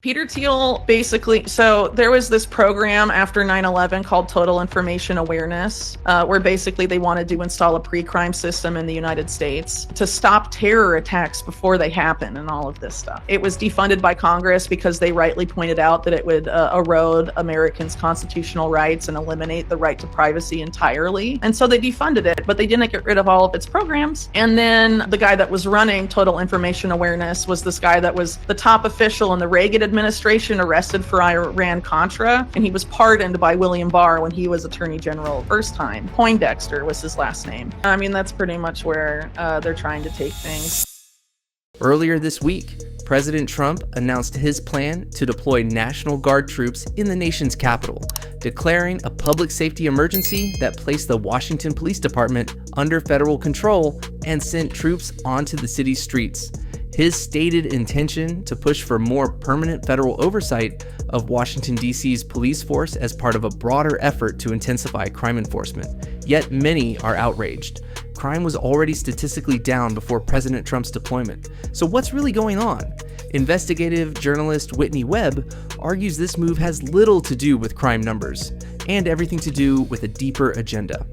Peter Thiel basically, so there was this program after 9/11 called Total Information Awareness, where basically they wanted to install a pre-crime system in the United States to stop terror attacks before they happen and all of this stuff. It was defunded by Congress because they rightly pointed out that it would erode Americans' constitutional rights and eliminate the right to privacy entirely. And so they defunded it, but they didn't get rid of all of its programs. And then the guy that was running Total Information Awareness was this guy that was the top official in the Reagan administration, arrested for Iran-Contra, and he was pardoned by William Barr when he was Attorney General the first time. Poindexter was his last name. I mean, that's pretty much where they're trying to take things. Earlier this week, President Trump announced his plan to deploy National Guard troops in the nation's capital, declaring a public safety emergency that placed the Washington Police Department under federal control and sent troops onto the city's streets. His stated intention to push for more permanent federal oversight of Washington, D.C.'s police force as part of a broader effort to intensify crime enforcement. Yet many are outraged. Crime was already statistically down before President Trump's deployment. So what's really going on? Investigative journalist Whitney Webb argues this move has little to do with crime numbers and everything to do with a deeper agenda.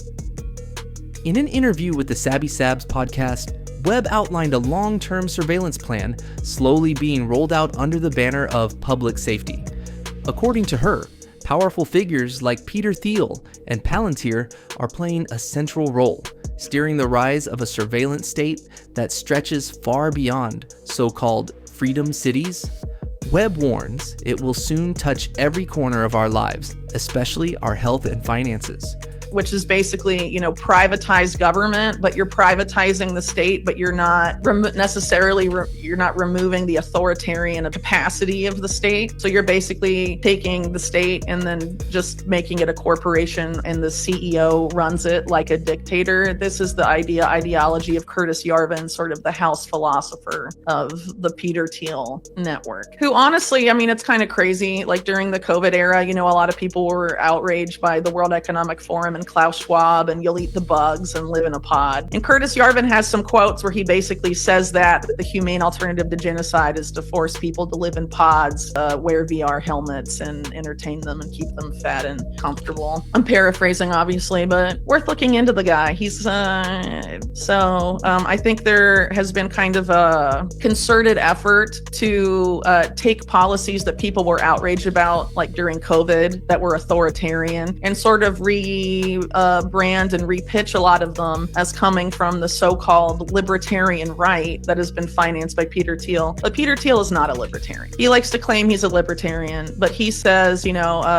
In an interview with the Sabby Sabs podcast, Webb outlined a long-term surveillance plan slowly being rolled out under the banner of public safety. According to her, powerful figures like Peter Thiel and Palantir are playing a central role, steering the rise of a surveillance state that stretches far beyond so-called freedom cities. Webb warns it will soon touch every corner of our lives, especially our health and finances. Which is basically, privatized government, but you're privatizing the state, but you're not you're not removing the authoritarian capacity of the state. So you're basically taking the state and then just making it a corporation, and the CEO runs it like a dictator. This is the ideology of Curtis Yarvin, sort of the house philosopher of the Peter Thiel network, who honestly, it's kind of crazy. Like during the COVID era, a lot of people were outraged by the World Economic Forum and Klaus Schwab and you'll eat the bugs and live in a pod. And Curtis Yarvin has some quotes where he basically says that the humane alternative to genocide is to force people to live in pods, wear VR helmets and entertain them and keep them fat and comfortable. I'm paraphrasing, obviously, but worth looking into the guy. He's I think there has been kind of a concerted effort to take policies that people were outraged about, like during COVID, that were authoritarian, and sort of brand and repitch a lot of them as coming from the so-called libertarian right that has been financed by Peter Thiel. But Peter Thiel is not a libertarian. He likes to claim he's a libertarian, but he says,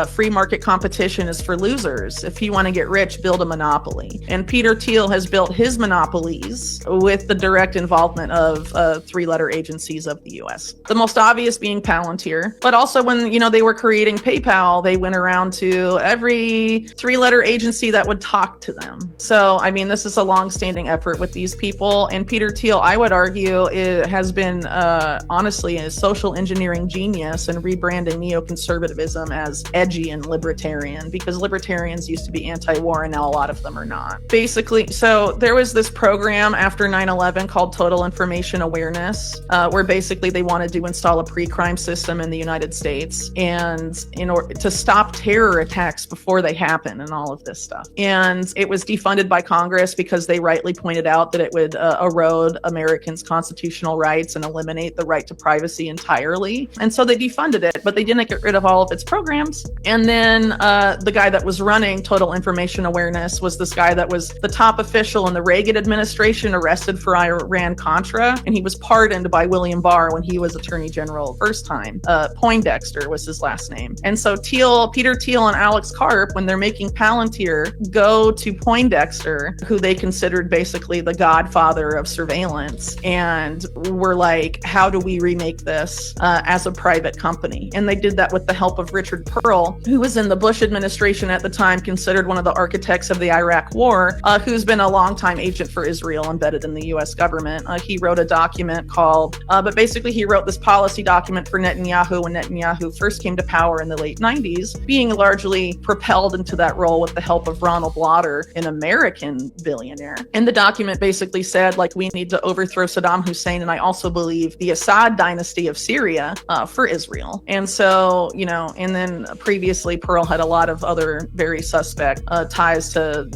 free market competition is for losers. If you want to get rich, build a monopoly. And Peter Thiel has built his monopolies with the direct involvement of three-letter agencies of the U.S. The most obvious being Palantir, but also when, they were creating PayPal, they went around to every three-letter agency that would talk to them. So, this is a long-standing effort with these people. And Peter Thiel, I would argue, has been honestly a social engineering genius in rebranding neoconservatism as edgy and libertarian, because libertarians used to be anti-war and now a lot of them are not. Basically, so there was this program after 9/11 called Total Information Awareness, where basically they wanted to install a pre-crime system in the United States and in order to stop terror attacks before they happen and all of this stuff. And it was defunded by Congress because they rightly pointed out that it would erode Americans' constitutional rights and eliminate the right to privacy entirely. And so they defunded it, but they didn't get rid of all of its programs. And then the guy that was running Total Information Awareness was this guy that was the top official in the Reagan administration, arrested for Iran-Contra, and he was pardoned by William Barr when he was Attorney General the first time. Poindexter was his last name. And so Peter Thiel and Alex Karp, when they're making Palantir, go to Poindexter, who they considered basically the godfather of surveillance, and were like, how do we remake this as a private company? And they did that with the help of Richard Pearl, who was in the Bush administration at the time, considered one of the architects of the Iraq War, who's been a longtime agent for Israel embedded in the US government. He wrote a document called, he wrote this policy document for Netanyahu when Netanyahu first came to power in the late 90s, being largely propelled into that role with the help help of Ronald Lauder, an American billionaire. And the document basically said, like, we need to overthrow Saddam Hussein, and I also believe the Assad dynasty of Syria for Israel. And so, and then previously Pearl had a lot of other very suspect ties to,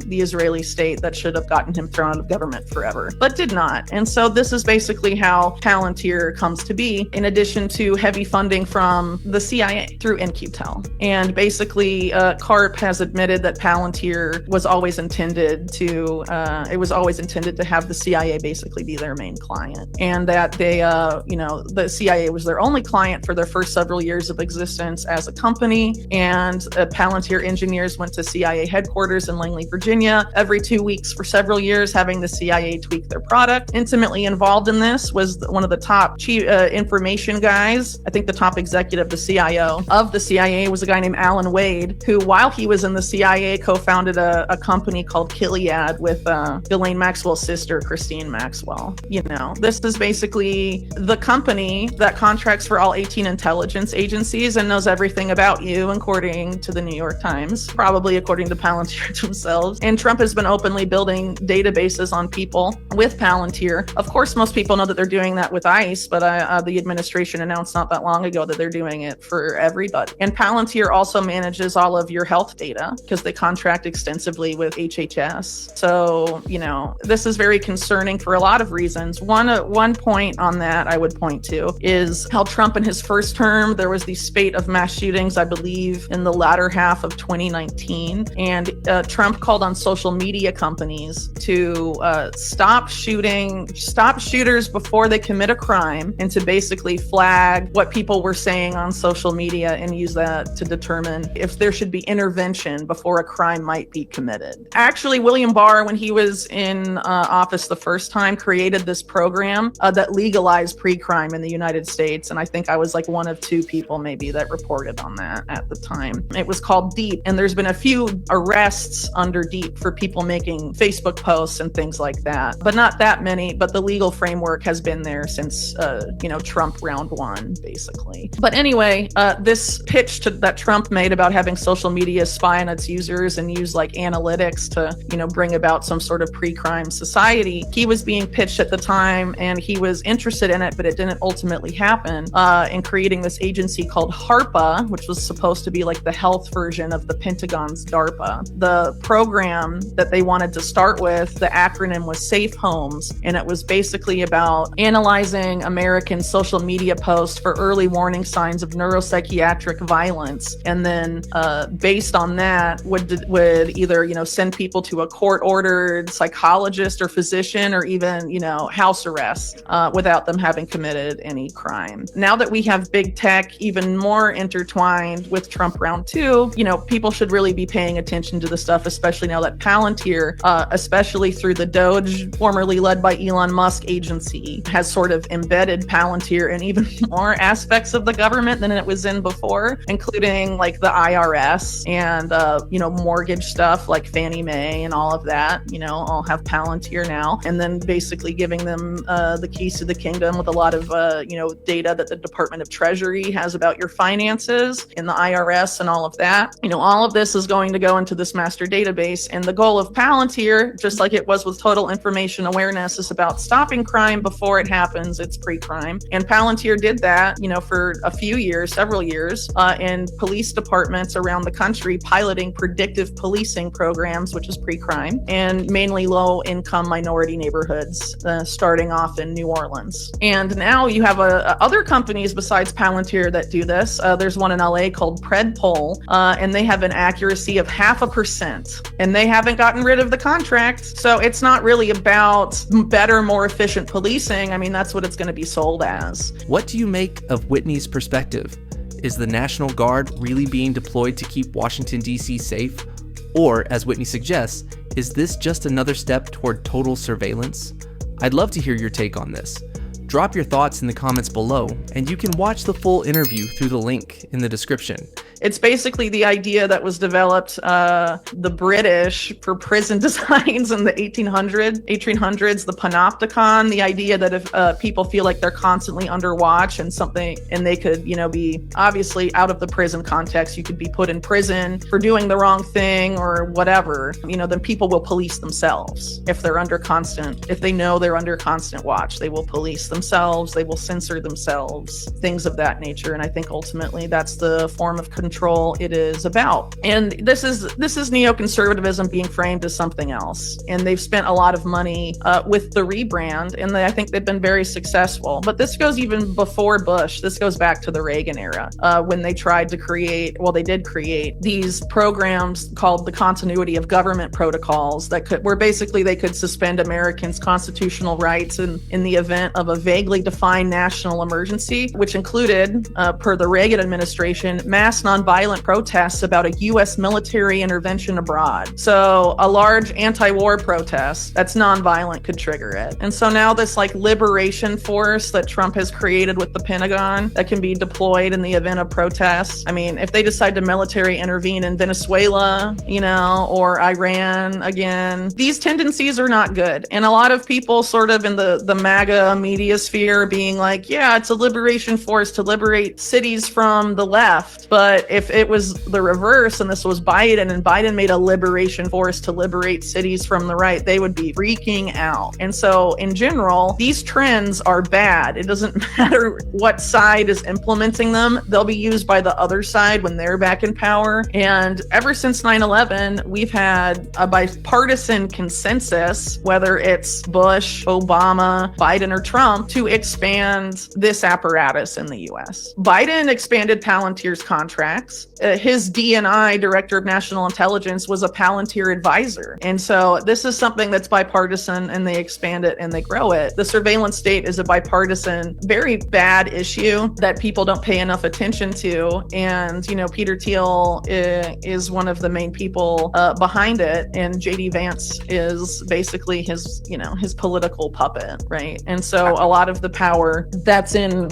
the Israeli state that should have gotten him thrown out of government forever, but did not. And so this is basically how Palantir comes to be, in addition to heavy funding from the CIA through In-Q-Tel. And basically, CARP has admitted that Palantir was always intended to, have the CIA basically be their main client, and that they, the CIA was their only client for their first several years of existence as a company. And Palantir engineers went to CIA headquarters in Langley, Virginia, every 2 weeks for several years, having the CIA tweak their product. Intimately involved in this was one of the top chief information guys. I think the top executive, the CIO of the CIA, was a guy named Alan Wade, who, while he was in the CIA, co-founded a company called Gilead with Ghislaine Maxwell's sister, Christine Maxwell. This is basically the company that contracts for all 18 intelligence agencies and knows everything about you, according to the New York Times, probably according to Palantir themselves. And Trump has been openly building databases on people with Palantir. Of course, most people know that they're doing that with ICE, but the administration announced not that long ago that they're doing it for everybody. And Palantir also manages all of your health data because they contract extensively with HHS. So, this is very concerning for a lot of reasons. One point on that I would point to is how Trump in his first term, there was the spate of mass shootings, I believe, in the latter half of 2019. And Trump called on social media companies to stop shooters before they commit a crime, and to basically flag what people were saying on social media and use that to determine if there should be intervention before a crime might be committed. Actually, William Barr, when he was in office the first time, created this program that legalized pre-crime in the United States. And I think I was like one of two people maybe that reported on that at the time. It was called Deep. And there's been a few arrests under Deep for people making Facebook posts and things like that, but not that many. But the legal framework has been there since, Trump round one, basically. But anyway, this pitch that Trump made about having social media spy on its users and use like analytics to, bring about some sort of pre-crime society, he was being pitched at the time, and he was interested in it, but it didn't ultimately happen, in creating this agency called HARPA, which was supposed to be like the health version of the Pentagon's DARPA. The program that they wanted to start with, the acronym was Safe Homes, and it was basically about analyzing American social media posts for early warning signs of neuropsychiatric violence, and then based on that would either send people to a court-ordered psychologist or physician, or even house arrest without them having committed any crime. Now that we have big tech even more intertwined with Trump round two, people should really be paying attention to the stuff, especially now that Palantir, especially through the Doge, formerly led by Elon Musk agency, has sort of embedded Palantir in even more aspects of the government than it was in before, including like the IRS and, mortgage stuff like Fannie Mae and all of that, all have Palantir now. And then basically giving them the keys to the kingdom with a lot of, data that the Department of Treasury has about your finances in the IRS and all of that. All of this is going to go into this master database. And the goal of Palantir, just like it was with total information awareness, is about stopping crime before it happens. It's pre-crime. And Palantir did that, for a few years, several years, in police departments around the country, piloting predictive policing programs, which is pre-crime, and mainly low-income minority neighborhoods, starting off in New Orleans. And now you have other companies besides Palantir that do this. There's one in LA called Predpol, and they have an accuracy of 0.5%, and they haven't gotten rid of the contract. So it's not really about better, more efficient policing. I mean, that's what it's going to be sold as. What do you make of Whitney's perspective? Is the National Guard really being deployed to keep Washington, D.C. safe? Or, as Whitney suggests, is this just another step toward total surveillance? I'd love to hear your take on this. Drop your thoughts in the comments below, and you can watch the full interview through the link in the description. It's basically the idea that was developed, the British for prison designs in the 1800s, the panopticon, the idea that if people feel like they're constantly under watch and they could, be obviously out of the prison context, you could be put in prison for doing the wrong thing or whatever, then people will police themselves. If they know they're under constant watch, they will police themselves, they will censor themselves, things of that nature. And I think ultimately that's the form of control it is about. And this is neoconservatism being framed as something else. And they've spent a lot of money with the rebrand, and I think they've been very successful. But this goes even before Bush. This goes back to the Reagan era, when they tried to they did create these programs called the continuity of government protocols where basically they could suspend Americans' constitutional rights in the event of a vaguely defined national emergency, which included, per the Reagan administration, mass nonviolent protests about a U.S. military intervention abroad. So a large anti-war protest that's nonviolent could trigger it. And so now this liberation force that Trump has created with the Pentagon that can be deployed in the event of protests. I mean, if they decide to military intervene in Venezuela, or Iran again, these tendencies are not good. And a lot of people sort of in the MAGA media sphere being like, yeah, it's a liberation force to liberate cities from the left. But if it was the reverse and this was Biden and Biden made a liberation force to liberate cities from the right, they would be freaking out. And so in general, these trends are bad. It doesn't matter what side is implementing them. They'll be used by the other side when they're back in power. And ever since 9/11, we've had a bipartisan consensus, whether it's Bush, Obama, Biden, or Trump, to expand this apparatus in the U.S. Biden expanded Palantir's contracts. His DNI, Director of National Intelligence, was a Palantir advisor. And so this is something that's bipartisan, and they expand it and they grow it. The surveillance state is a bipartisan, very bad issue that people don't pay enough attention to. And, Peter Thiel is one of the main people behind it. And JD Vance is basically his political puppet, right? And so a lot of the power that's in,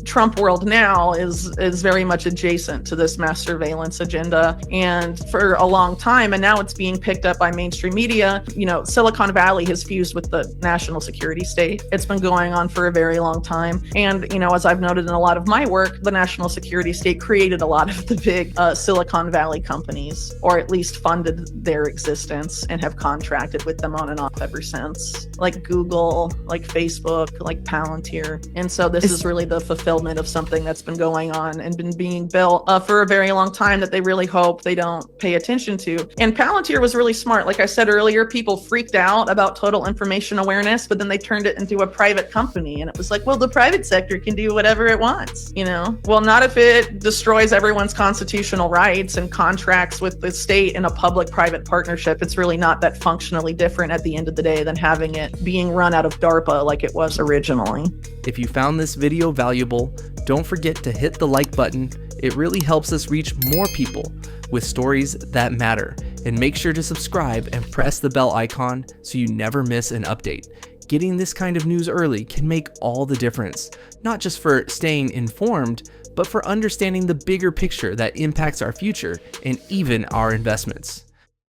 Trump world now is very much adjacent to this mass surveillance agenda. And for a long time, and now it's being picked up by mainstream media, Silicon Valley has fused with the national security state. It's been going on for a very long time. And, as I've noted in a lot of my work, the national security state created a lot of the big Silicon Valley companies, or at least funded their existence and have contracted with them on and off ever since, like Google, like Facebook, like Palantir. And so this is really the fulfillment of something that's been going on and been being built for a very long time that they really hope they don't pay attention to. And Palantir was really smart. Like I said earlier, people freaked out about total information awareness, but then they turned it into a private company. And it was like, well, the private sector can do whatever it wants, Well, not if it destroys everyone's constitutional rights and contracts with the state in a public-private partnership. It's really not that functionally different at the end of the day than having it being run out of DARPA like it was originally. If you found this video valuable, don't forget to hit the like button. It really helps us reach more people with stories that matter. And make sure to subscribe and press the bell icon so you never miss an update. Getting this kind of news early can make all the difference, not just for staying informed, but for understanding the bigger picture that impacts our future and even our investments.